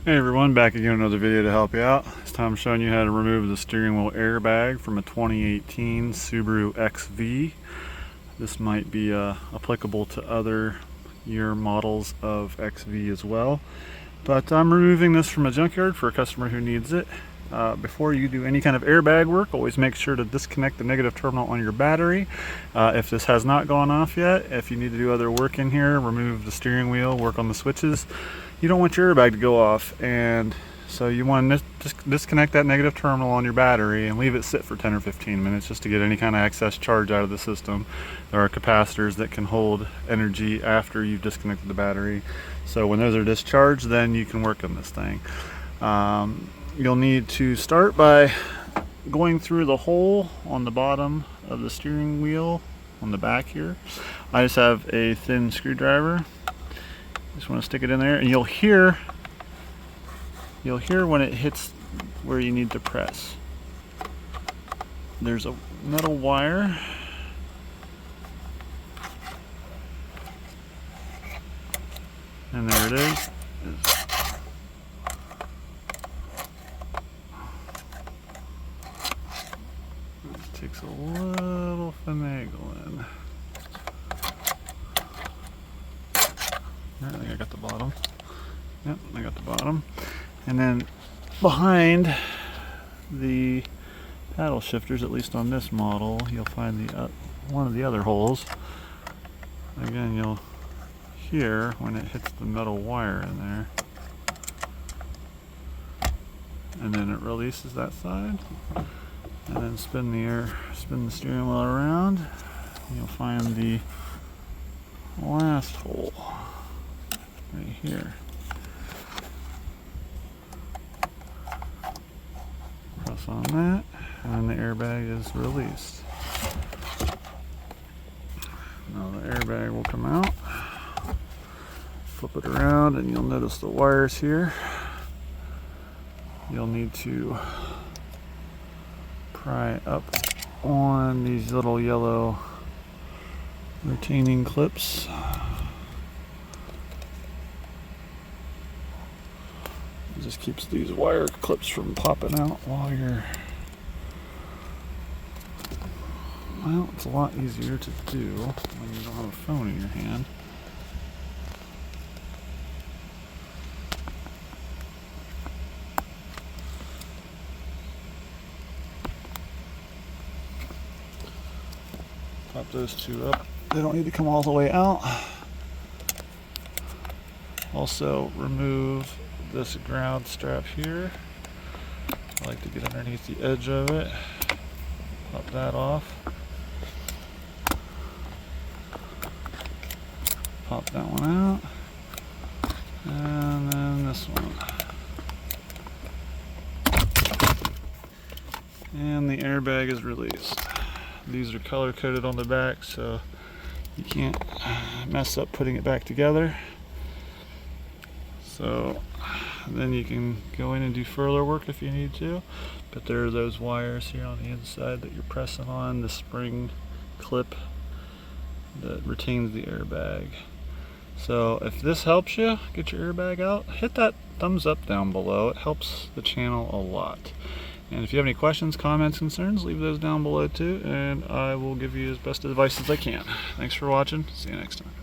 Hey everyone, back again with another video to help you out. This time I'm showing you how to remove the steering wheel airbag from a 2018 Subaru XV. This might be applicable to other year models of XV as well. But I'm removing this from a junkyard for a customer who needs it. Before you do any kind of airbag work, always make sure to disconnect the negative terminal on your battery. If this has not gone off yet, if you need to do other work in here, remove the steering wheel, work on the switches, you don't want your airbag to go off, and so you want to disconnect that negative terminal on your battery and leave it sit for 10 or 15 minutes just to get any kind of excess charge out of the system. There are capacitors that can hold energy after you've disconnected the battery, so when those are discharged, then you can work on this thing. You'll need to start by going through the hole on the bottom of the steering wheel on the back here. I just have a thin screwdriver. Just want to stick it in there, and you'll hear when it hits where you need to press. There's a metal wire, and there it is. This takes a little finagling. I think I got the bottom. Yep, I got the bottom. And then behind the paddle shifters, at least on this model, you'll find the one of the other holes. Again, you'll hear when it hits the metal wire in there. And then it releases that side. And then spin the steering wheel around. You'll find the last hole right here. Press on that, and the airbag is released. Now the airbag will come out. Flip it around, and you'll notice the wires here. You'll need to pry up on these little yellow retaining clips. It just keeps these wire clips from popping out while you're... Well, it's a lot easier to do when you don't have a phone in your hand. Pop those two up. They don't need to come all the way out. Also remove this ground strap here. I like to get underneath the edge of it. Pop that off. Pop that one out. And then this one. And the airbag is released. These are color coded on the back, so you can't mess up putting it back together. So then you can go in and do further work if you need to, but there are those wires here on the inside that you're pressing on the spring clip that retains the airbag. So if this helps you get your airbag out, hit that thumbs up down below. It helps the channel a lot. And if you have any questions, comments, concerns, leave those down below too, and I will give you as best advice as I can. Thanks for watching. See you next time.